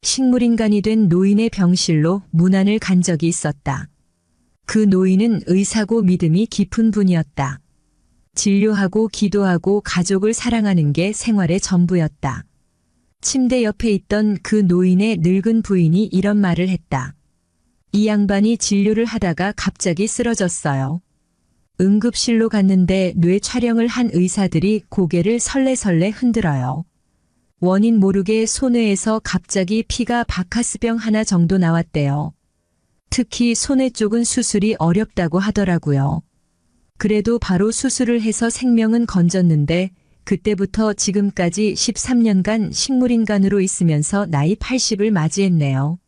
식물인간이 된 노인의 병실로 문안을 간 적이 있었다. 그 노인은 의사고 믿음이 깊은 분이었다. 진료하고 기도하고 가족을 사랑하는 게 생활의 전부였다. 침대 옆에 있던 그 노인의 늙은 부인이 이런 말을 했다. 이 양반이 진료를 하다가 갑자기 쓰러졌어요. 응급실로 갔는데 뇌 촬영을 한 의사들이 고개를 설레설레 흔들어요. 원인 모르게 손뇌에서 갑자기 피가 바카스병 하나 정도 나왔대요. 특히 손뇌 쪽은 수술이 어렵다고 하더라고요. 그래도 바로 수술을 해서 생명은 건졌는데 그때부터 지금까지 13년간 식물인간으로 있으면서 나이 80을 맞이했네요.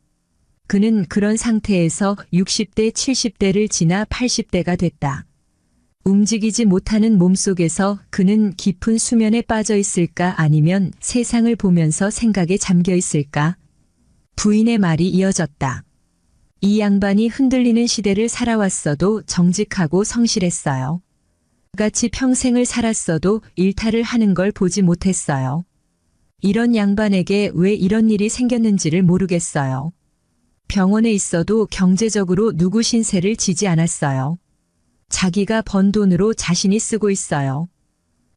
그는 그런 상태에서 60대, 70대를 지나 80대가 됐다. 움직이지 못하는 몸속에서 그는 깊은 수면에 빠져 있을까 아니면 세상을 보면서 생각에 잠겨 있을까? 부인의 말이 이어졌다. 이 양반이 흔들리는 시대를 살아왔어도 정직하고 성실했어요. 같이 평생을 살았어도 일탈을 하는 걸 보지 못했어요. 이런 양반에게 왜 이런 일이 생겼는지를 모르겠어요. 병원에 있어도 경제적으로 누구 신세를 지지 않았어요. 자기가 번 돈으로 자신이 쓰고 있어요.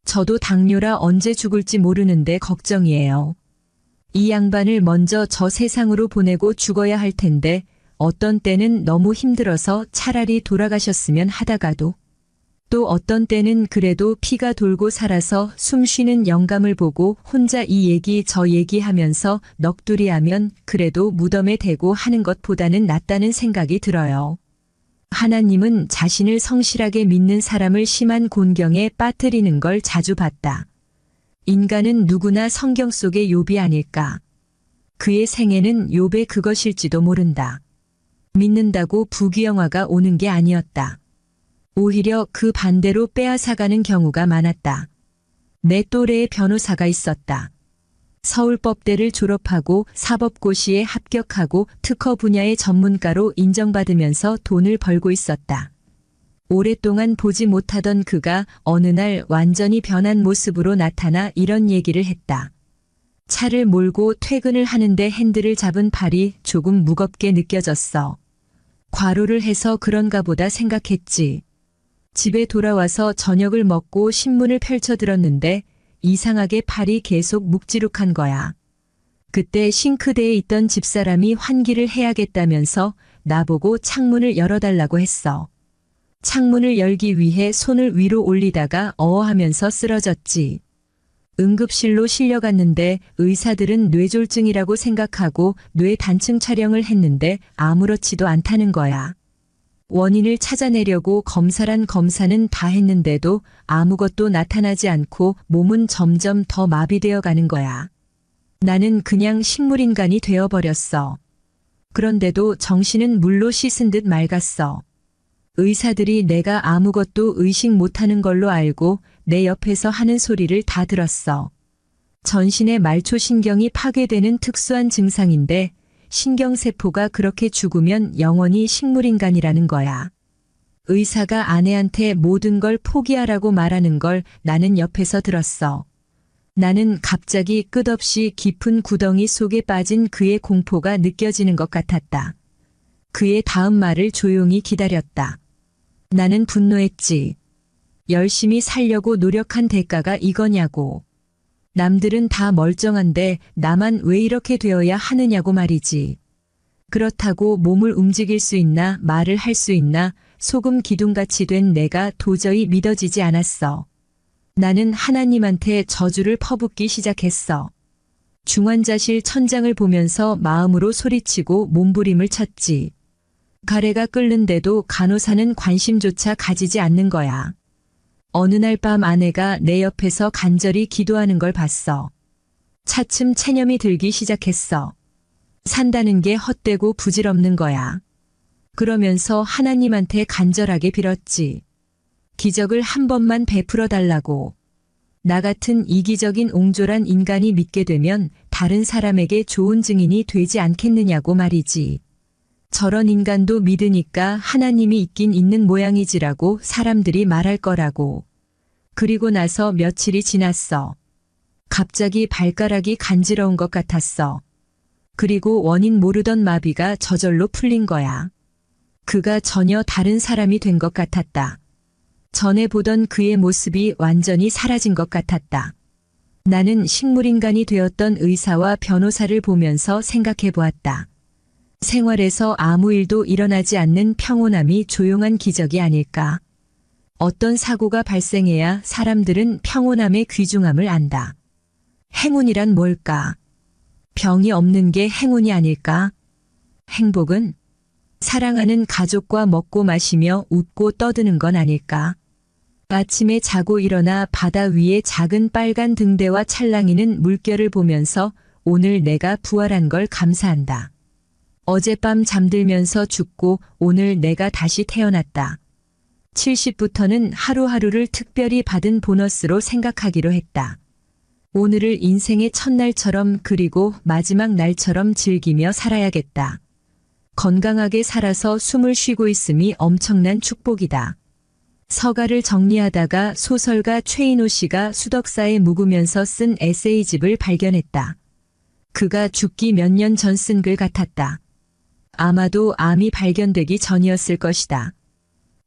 저도 당뇨라 언제 죽을지 모르는데 걱정이에요. 이 양반을 먼저 저 세상으로 보내고 죽어야 할 텐데 어떤 때는 너무 힘들어서 차라리 돌아가셨으면 하다가도 또 어떤 때는 그래도 피가 돌고 살아서 숨 쉬는 영감을 보고 혼자 이 얘기 저 얘기하면서 넋두리하면 그래도 무덤에 대고 하는 것보다는 낫다는 생각이 들어요. 하나님은 자신을 성실하게 믿는 사람을 심한 곤경에 빠뜨리는 걸 자주 봤다. 인간은 누구나 성경 속의 욥이 아닐까. 그의 생애는 욥의 그것일지도 모른다. 믿는다고 부귀영화가 오는 게 아니었다. 오히려 그 반대로 빼앗아가는 경우가 많았다. 내 또래의 변호사가 있었다. 서울법대를 졸업하고 사법고시에 합격하고 특허 분야의 전문가로 인정받으면서 돈을 벌고 있었다. 오랫동안 보지 못하던 그가 어느 날 완전히 변한 모습으로 나타나 이런 얘기를 했다. 차를 몰고 퇴근을 하는데 핸들을 잡은 팔이 조금 무겁게 느껴졌어. 과로를 해서 그런가 보다 생각했지. 집에 돌아와서 저녁을 먹고 신문을 펼쳐 들었는데 이상하게 팔이 계속 묵지룩한 거야. 그때 싱크대에 있던 집사람이 환기를 해야겠다면서 나보고 창문을 열어달라고 했어. 창문을 열기 위해 손을 위로 올리다가 어어하면서 쓰러졌지. 응급실로 실려갔는데 의사들은 뇌졸중이라고 생각하고 뇌 단층 촬영을 했는데 아무렇지도 않다는 거야. 원인을 찾아내려고 검사란 검사는 다 했는데도 아무것도 나타나지 않고 몸은 점점 더 마비되어 가는 거야. 나는 그냥 식물인간이 되어버렸어. 그런데도 정신은 물로 씻은 듯 맑았어. 의사들이 내가 아무것도 의식 못하는 걸로 알고 내 옆에서 하는 소리를 다 들었어. 전신의 말초신경이 파괴되는 특수한 증상인데 신경세포가 그렇게 죽으면 영원히 식물인간이라는 거야. 의사가 아내한테 모든 걸 포기하라고 말하는 걸 나는 옆에서 들었어. 나는 갑자기 끝없이 깊은 구덩이 속에 빠진 그의 공포가 느껴지는 것 같았다. 그의 다음 말을 조용히 기다렸다. 나는 분노했지. 열심히 살려고 노력한 대가가 이거냐고. 남들은 다 멀쩡한데 나만 왜 이렇게 되어야 하느냐고 말이지. 그렇다고 몸을 움직일 수 있나 말을 할 수 있나 소금 기둥같이 된 내가 도저히 믿어지지 않았어. 나는 하나님한테 저주를 퍼붓기 시작했어. 중환자실 천장을 보면서 마음으로 소리치고 몸부림을 쳤지. 가래가 끓는데도 간호사는 관심조차 가지지 않는 거야. 어느 날 밤 아내가 내 옆에서 간절히 기도하는 걸 봤어. 차츰 체념이 들기 시작했어. 산다는 게 헛되고 부질없는 거야. 그러면서 하나님한테 간절하게 빌었지. 기적을 한 번만 베풀어 달라고. 나 같은 이기적인 옹졸한 인간이 믿게 되면 다른 사람에게 좋은 증인이 되지 않겠느냐고 말이지. 저런 인간도 믿으니까 하나님이 있긴 있는 모양이지라고 사람들이 말할 거라고. 그리고 나서 며칠이 지났어. 갑자기 발가락이 간지러운 것 같았어. 그리고 원인 모르던 마비가 저절로 풀린 거야. 그가 전혀 다른 사람이 된 것 같았다. 전에 보던 그의 모습이 완전히 사라진 것 같았다. 나는 식물인간이 되었던 의사와 변호사를 보면서 생각해 보았다. 생활에서 아무 일도 일어나지 않는 평온함이 조용한 기적이 아닐까. 어떤 사고가 발생해야 사람들은 평온함의 귀중함을 안다. 행운이란 뭘까? 병이 없는 게 행운이 아닐까? 행복은 사랑하는 가족과 먹고 마시며 웃고 떠드는 건 아닐까? 아침에 자고 일어나 바다 위에 작은 빨간 등대와 찰랑이는 물결을 보면서 오늘 내가 부활한 걸 감사한다. 어젯밤 잠들면서 죽고 오늘 내가 다시 태어났다. 70부터는 하루하루를 특별히 받은 보너스로 생각하기로 했다. 오늘을 인생의 첫날처럼 그리고 마지막 날처럼 즐기며 살아야겠다. 건강하게 살아서 숨을 쉬고 있음이 엄청난 축복이다. 서가를 정리하다가 소설가 최인호 씨가 수덕사에 묵으면서 쓴 에세이집을 발견했다. 그가 죽기 몇 년 전 쓴 글 같았다. 아마도 암이 발견되기 전이었을 것이다.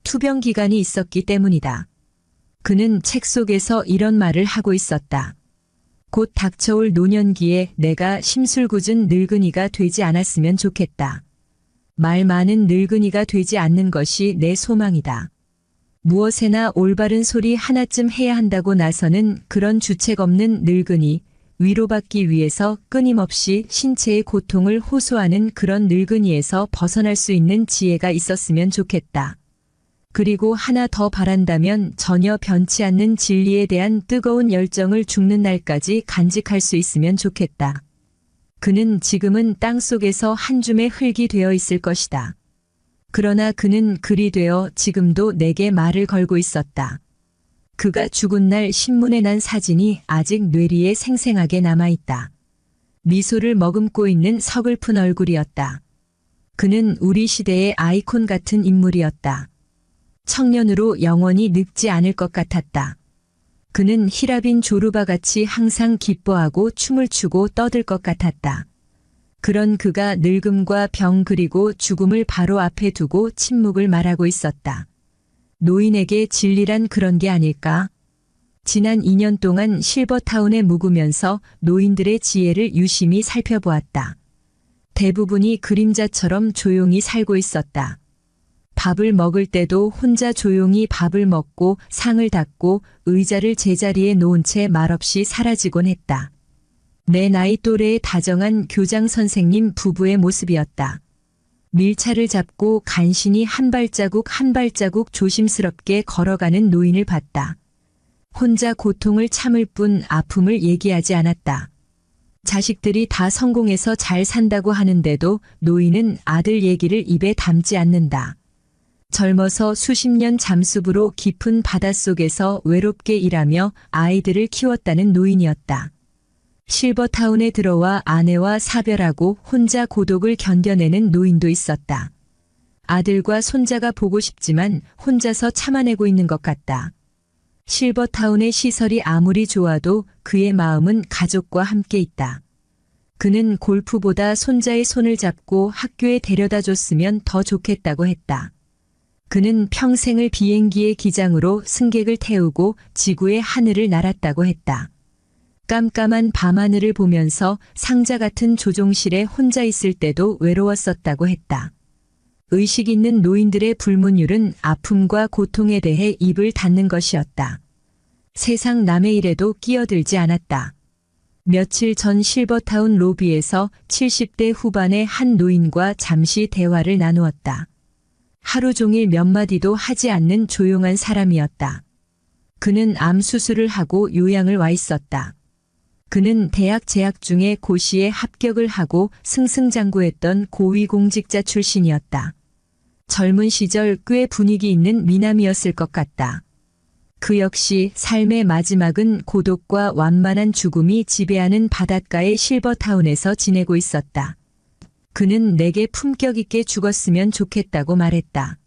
투병 기간이 있었기 때문이다. 그는 책 속에서 이런 말을 하고 있었다. 곧 닥쳐올 노년기에 내가 심술궂은 늙은이가 되지 않았으면 좋겠다. 말 많은 늙은이가 되지 않는 것이 내 소망이다. 무엇에나 올바른 소리 하나쯤 해야 한다고 나서는 그런 주책 없는 늙은이, 위로받기 위해서 끊임없이 신체의 고통을 호소하는 그런 늙은이에서 벗어날 수 있는 지혜가 있었으면 좋겠다. 그리고 하나 더 바란다면 전혀 변치 않는 진리에 대한 뜨거운 열정을 죽는 날까지 간직할 수 있으면 좋겠다. 그는 지금은 땅속에서 한 줌의 흙이 되어 있을 것이다. 그러나 그는 글이 되어 지금도 내게 말을 걸고 있었다. 그가 죽은 날 신문에 난 사진이 아직 뇌리에 생생하게 남아있다. 미소를 머금고 있는 서글픈 얼굴이었다. 그는 우리 시대의 아이콘 같은 인물이었다. 청년으로 영원히 늙지 않을 것 같았다. 그는 히라빈 조르바같이 항상 기뻐하고 춤을 추고 떠들 것 같았다. 그런 그가 늙음과 병 그리고 죽음을 바로 앞에 두고 침묵을 말하고 있었다. 노인에게 진리란 그런 게 아닐까? 지난 2년 동안 실버타운에 묵으면서 노인들의 지혜를 유심히 살펴보았다. 대부분이 그림자처럼 조용히 살고 있었다. 밥을 먹을 때도 혼자 조용히 밥을 먹고 상을 닦고 의자를 제자리에 놓은 채 말없이 사라지곤 했다. 내 나이 또래의 다정한 교장 선생님 부부의 모습이었다. 밀차를 잡고 간신히 한 발자국 한 발자국 조심스럽게 걸어가는 노인을 봤다. 혼자 고통을 참을 뿐 아픔을 얘기하지 않았다. 자식들이 다 성공해서 잘 산다고 하는데도 노인은 아들 얘기를 입에 담지 않는다. 젊어서 수십 년 잠수부로 깊은 바닷속에서 외롭게 일하며 아이들을 키웠다는 노인이었다. 실버타운에 들어와 아내와 사별하고 혼자 고독을 견뎌내는 노인도 있었다. 아들과 손자가 보고 싶지만 혼자서 참아내고 있는 것 같다. 실버타운의 시설이 아무리 좋아도 그의 마음은 가족과 함께 있다. 그는 골프보다 손자의 손을 잡고 학교에 데려다 줬으면 더 좋겠다고 했다. 그는 평생을 비행기의 기장으로 승객을 태우고 지구의 하늘을 날았다고 했다. 깜깜한 밤하늘을 보면서 상자 같은 조종실에 혼자 있을 때도 외로웠었다고 했다. 의식 있는 노인들의 불문율은 아픔과 고통에 대해 입을 닫는 것이었다. 세상 남의 일에도 끼어들지 않았다. 며칠 전 실버타운 로비에서 70대 후반의 한 노인과 잠시 대화를 나누었다. 하루 종일 몇 마디도 하지 않는 조용한 사람이었다. 그는 암 수술을 하고 요양을 와 있었다. 그는 대학 재학 중에 고시에 합격을 하고 승승장구했던 고위공직자 출신이었다. 젊은 시절 꽤 분위기 있는 미남이었을 것 같다. 그 역시 삶의 마지막은 고독과 완만한 죽음이 지배하는 바닷가의 실버타운에서 지내고 있었다. 그는 내게 품격 있게 죽었으면 좋겠다고 말했다.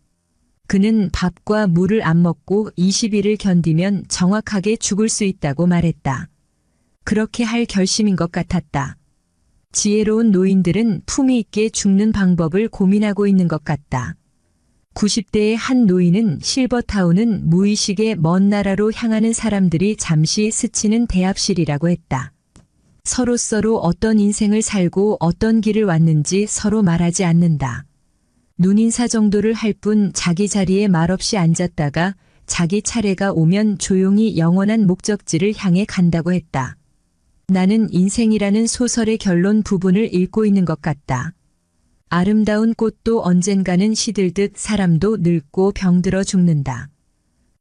그는 밥과 물을 안 먹고 20일을 견디면 정확하게 죽을 수 있다고 말했다. 그렇게 할 결심인 것 같았다. 지혜로운 노인들은 품위 있게 죽는 방법을 고민하고 있는 것 같다. 90대의 한 노인은 실버타운은 무의식의 먼 나라로 향하는 사람들이 잠시 스치는 대합실이라고 했다. 서로 어떤 인생을 살고 어떤 길을 왔는지 서로 말하지 않는다. 눈인사 정도를 할 뿐 자기 자리에 말없이 앉았다가 자기 차례가 오면 조용히 영원한 목적지를 향해 간다고 했다. 나는 인생이라는 소설의 결론 부분을 읽고 있는 것 같다. 아름다운 꽃도 언젠가는 시들듯 사람도 늙고 병들어 죽는다.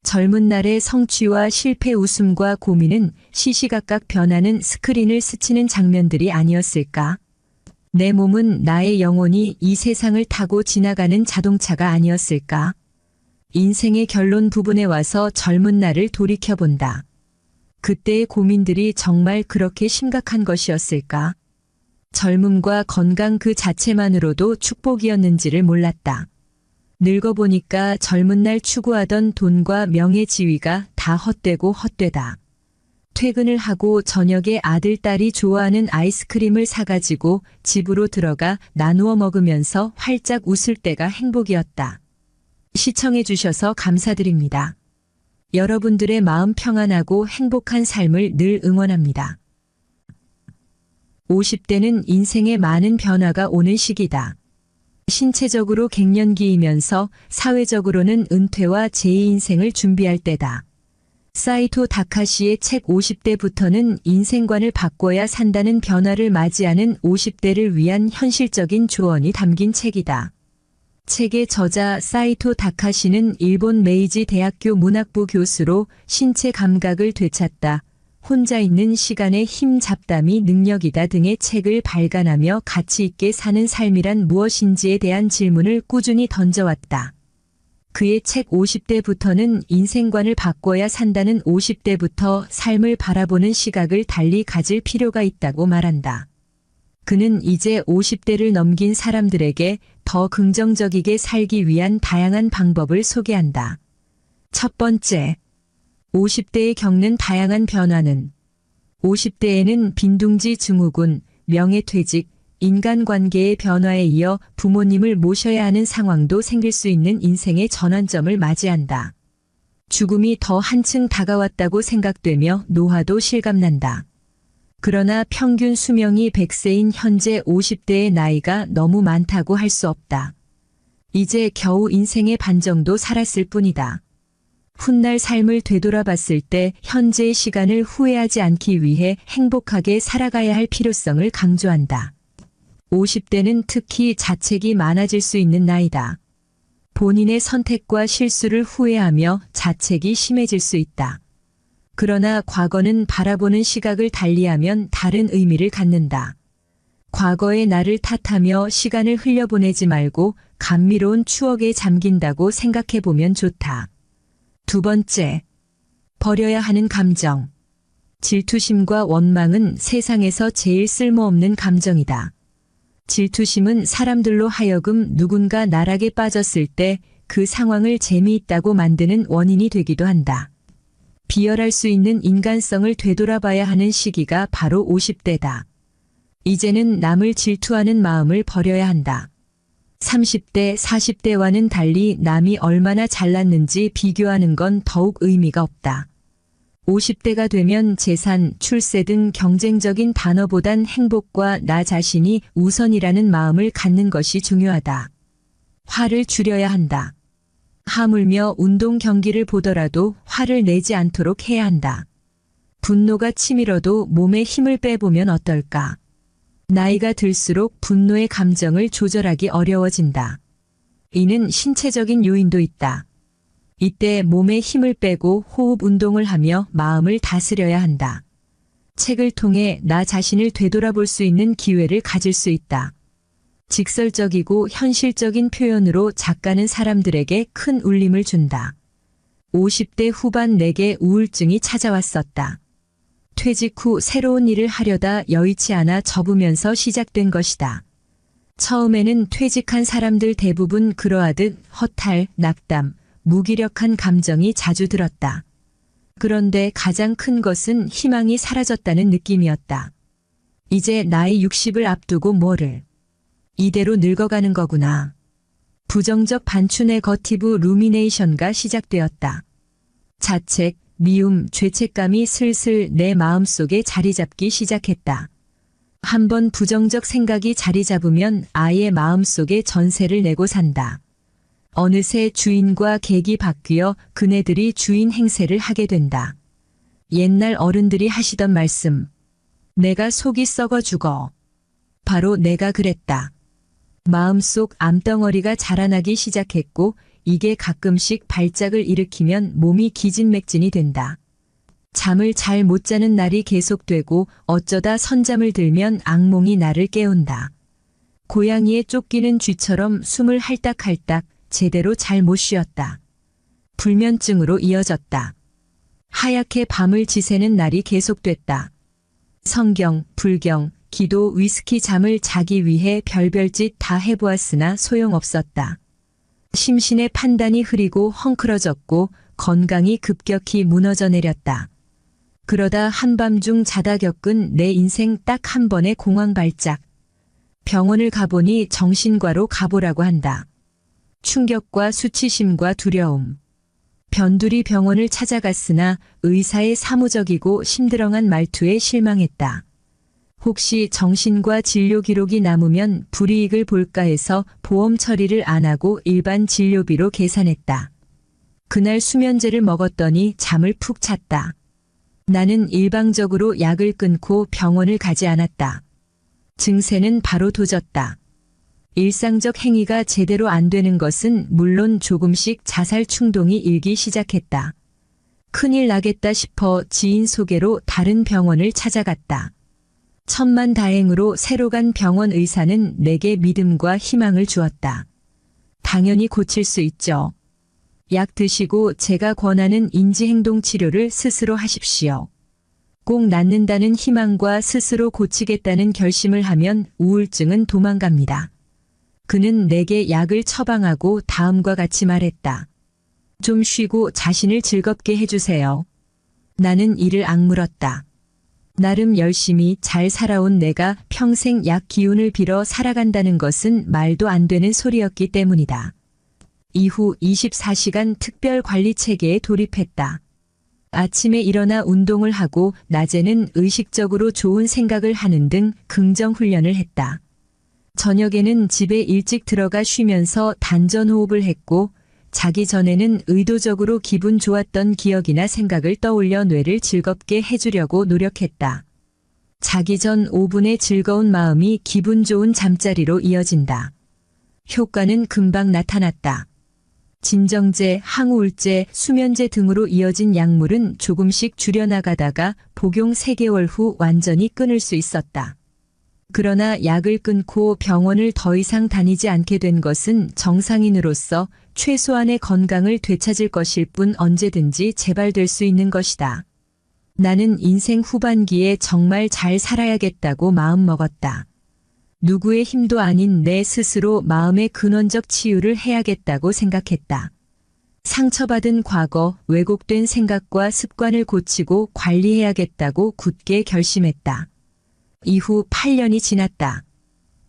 젊은 날의 성취와 실패 웃음과 고민은 시시각각 변하는 스크린을 스치는 장면들이 아니었을까? 내 몸은 나의 영혼이 이 세상을 타고 지나가는 자동차가 아니었을까? 인생의 결론 부분에 와서 젊은 나를 돌이켜본다. 그때의 고민들이 정말 그렇게 심각한 것이었을까? 젊음과 건강 그 자체만으로도 축복이었는지를 몰랐다. 늙어보니까 젊은 날 추구하던 돈과 명예 지위가 다 헛되고 헛되다. 퇴근을 하고 저녁에 아들, 딸이 좋아하는 아이스크림을 사가지고 집으로 들어가 나누어 먹으면서 활짝 웃을 때가 행복이었다. 시청해 주셔서 감사드립니다. 여러분들의 마음 평안하고 행복한 삶을 늘 응원합니다. 50대는 인생에 많은 변화가 오는 시기다. 신체적으로 갱년기이면서 사회적으로는 은퇴와 제2인생을 준비할 때다. 사이토 다카시의 책 50대부터는 인생관을 바꿔야 산다는 변화를 맞이하는 50대를 위한 현실적인 조언이 담긴 책이다. 책의 저자 사이토 다카시는 일본 메이지 대학교 문학부 교수로 신체 감각을 되찾다, 혼자 있는 시간의 힘 잡담이 능력이다 등의 책을 발간하며 가치 있게 사는 삶이란 무엇인지에 대한 질문을 꾸준히 던져왔다. 그의 책 50대부터는 인생관을 바꿔야 산다는 50대부터 삶을 바라보는 시각을 달리 가질 필요가 있다고 말한다. 그는 이제 50대를 넘긴 사람들에게 더 긍정적이게 살기 위한 다양한 방법을 소개한다. 첫 번째, 50대에 겪는 다양한 변화는 50대에는 빈둥지 증후군, 명예퇴직, 인간관계의 변화에 이어 부모님을 모셔야 하는 상황도 생길 수 있는 인생의 전환점을 맞이한다. 죽음이 더 한층 다가왔다고 생각되며 노화도 실감난다. 그러나 평균 수명이 100세인 현재 50대의 나이가 너무 많다고 할 수 없다. 이제 겨우 인생의 반 정도 살았을 뿐이다. 훗날 삶을 되돌아봤을 때 현재의 시간을 후회하지 않기 위해 행복하게 살아가야 할 필요성을 강조한다. 50대는 특히 자책이 많아질 수 있는 나이다. 본인의 선택과 실수를 후회하며 자책이 심해질 수 있다. 그러나 과거는 바라보는 시각을 달리하면 다른 의미를 갖는다. 과거의 나를 탓하며 시간을 흘려보내지 말고 감미로운 추억에 잠긴다고 생각해보면 좋다. 두 번째, 버려야 하는 감정. 질투심과 원망은 세상에서 제일 쓸모없는 감정이다. 질투심은 사람들로 하여금 누군가 나락에 빠졌을 때 그 상황을 재미있다고 만드는 원인이 되기도 한다. 비열할 수 있는 인간성을 되돌아봐야 하는 시기가 바로 50대다. 이제는 남을 질투하는 마음을 버려야 한다. 30대, 40대와는 달리 남이 얼마나 잘났는지 비교하는 건 더욱 의미가 없다. 50대가 되면 재산, 출세 등 경쟁적인 단어보단 행복과 나 자신이 우선이라는 마음을 갖는 것이 중요하다. 화를 줄여야 한다. 하물며 운동 경기를 보더라도 화를 내지 않도록 해야 한다. 분노가 치밀어도 몸에 힘을 빼보면 어떨까? 나이가 들수록 분노의 감정을 조절하기 어려워진다. 이는 신체적인 요인도 있다. 이때 몸에 힘을 빼고 호흡 운동을 하며 마음을 다스려야 한다. 책을 통해 나 자신을 되돌아볼 수 있는 기회를 가질 수 있다. 직설적이고 현실적인 표현으로 작가는 사람들에게 큰 울림을 준다. 50대 후반 내게 우울증이 찾아왔었다. 퇴직 후 새로운 일을 하려다 여의치 않아 접으면서 시작된 것이다. 처음에는 퇴직한 사람들 대부분 그러하듯 허탈, 낙담, 무기력한 감정이 자주 들었다. 그런데 가장 큰 것은 희망이 사라졌다는 느낌이었다. 이제 나이 60을 앞두고 뭐를. 이대로 늙어가는 거구나. 부정적 반추 네거티브 루미네이션가 시작되었다. 자책, 미움, 죄책감이 슬슬 내 마음속에 자리 잡기 시작했다. 한번 부정적 생각이 자리 잡으면 아예 마음속에 전세를 내고 산다. 어느새 주인과 객이 바뀌어 그네들이 주인 행세를 하게 된다. 옛날 어른들이 하시던 말씀. 내가 속이 썩어 죽어. 바로 내가 그랬다. 마음속 암덩어리가 자라나기 시작했고 이게 가끔씩 발작을 일으키면 몸이 기진맥진이 된다. 잠을 잘 못 자는 날이 계속되고 어쩌다 선잠을 들면 악몽이 나를 깨운다. 고양이에 쫓기는 쥐처럼 숨을 할딱할딱 제대로 잘 못 쉬었다. 불면증으로 이어졌다. 하얗게 밤을 지새는 날이 계속됐다. 성경, 불경, 기도, 위스키, 잠을 자기 위해 별별 짓 다 해보았으나 소용없었다. 심신의 판단이 흐리고 헝클어졌고 건강이 급격히 무너져 내렸다. 그러다 한밤중 자다 겪은 내 인생 딱 한 번의 공황 발작. 병원을 가보니 정신과로 가보라고 한다. 충격과 수치심과 두려움. 변두리 병원을 찾아갔으나 의사의 사무적이고 심드렁한 말투에 실망했다. 혹시 정신과 진료 기록이 남으면 불이익을 볼까 해서 보험 처리를 안 하고 일반 진료비로 계산했다. 그날 수면제를 먹었더니 잠을 푹 잤다. 나는 일방적으로 약을 끊고 병원을 가지 않았다. 증세는 바로 도졌다. 일상적 행위가 제대로 안 되는 것은 물론 조금씩 자살 충동이 일기 시작했다. 큰일 나겠다 싶어 지인 소개로 다른 병원을 찾아갔다. 천만다행으로 새로 간 병원 의사는 내게 믿음과 희망을 주었다. 당연히 고칠 수 있죠. 약 드시고 제가 권하는 인지행동 치료를 스스로 하십시오. 꼭 낫는다는 희망과 스스로 고치겠다는 결심을 하면 우울증은 도망갑니다. 그는 내게 약을 처방하고 다음과 같이 말했다. 좀 쉬고 자신을 즐겁게 해주세요. 나는 이를 악물었다. 나름 열심히 잘 살아온 내가 평생 약 기운을 빌어 살아간다는 것은 말도 안 되는 소리였기 때문이다. 이후 24시간 특별 관리 체계에 돌입했다. 아침에 일어나 운동을 하고 낮에는 의식적으로 좋은 생각을 하는 등 긍정 훈련을 했다. 저녁에는 집에 일찍 들어가 쉬면서 단전호흡을 했고 자기 전에는 의도적으로 기분 좋았던 기억이나 생각을 떠올려 뇌를 즐겁게 해주려고 노력했다. 자기 전 5분의 즐거운 마음이 기분 좋은 잠자리로 이어진다. 효과는 금방 나타났다. 진정제, 항우울제, 수면제 등으로 이어진 약물은 조금씩 줄여나가다가 복용 3개월 후 완전히 끊을 수 있었다. 그러나 약을 끊고 병원을 더 이상 다니지 않게 된 것은 정상인으로서 최소한의 건강을 되찾을 것일 뿐 언제든지 재발될 수 있는 것이다. 나는 인생 후반기에 정말 잘 살아야겠다고 마음먹었다. 누구의 힘도 아닌 내 스스로 마음의 근원적 치유를 해야겠다고 생각했다. 상처받은 과거, 왜곡된 생각과 습관을 고치고 관리해야겠다고 굳게 결심했다. 이후 8년이 지났다.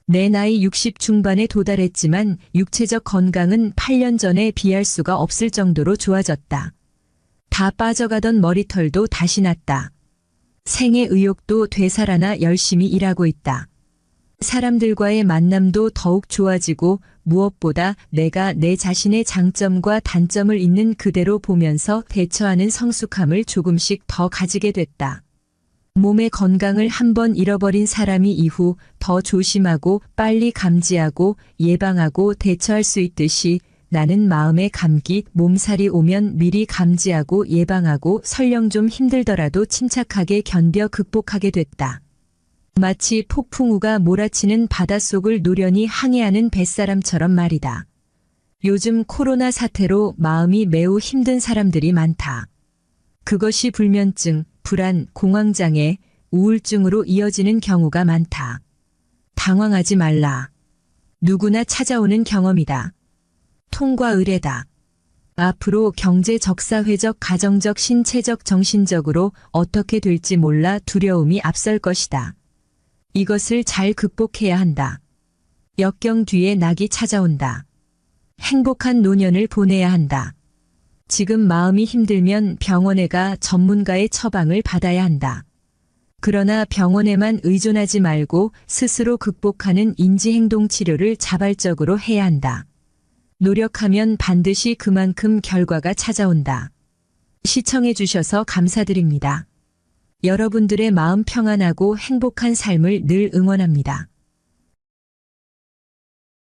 내 나이 60 중반에 도달했지만 육체적 건강은 8년 전에 비할 수가 없을 정도로 좋아졌다. 다 빠져가던 머리털도 다시 났다. 생애 의욕도 되살아나 열심히 일하고 있다. 사람들과의 만남도 더욱 좋아지고 무엇보다 내가 내 자신의 장점과 단점을 있는 그대로 보면서 대처하는 성숙함을 조금씩 더 가지게 됐다. 몸의 건강을 한번 잃어버린 사람이 이후 더 조심하고 빨리 감지하고 예방하고 대처할 수 있듯이 나는 마음의 감기, 몸살이 오면 미리 감지하고 예방하고 설령 좀 힘들더라도 침착하게 견뎌 극복하게 됐다. 마치 폭풍우가 몰아치는 바닷속을 노련히 항해하는 뱃사람처럼 말이다. 요즘 코로나 사태로 마음이 매우 힘든 사람들이 많다. 그것이 불면증, 불안, 공황장애, 우울증으로 이어지는 경우가 많다. 당황하지 말라. 누구나 찾아오는 경험이다. 통과 의례다. 앞으로 경제적, 사회적, 가정적, 신체적, 정신적으로 어떻게 될지 몰라 두려움이 앞설 것이다. 이것을 잘 극복해야 한다. 역경 뒤에 낙이 찾아온다. 행복한 노년을 보내야 한다. 지금 마음이 힘들면 병원에 가 전문가의 처방을 받아야 한다. 그러나 병원에만 의존하지 말고 스스로 극복하는 인지행동 치료를 자발적으로 해야 한다. 노력하면 반드시 그만큼 결과가 찾아온다. 시청해 주셔서 감사드립니다. 여러분들의 마음 평안하고 행복한 삶을 늘 응원합니다.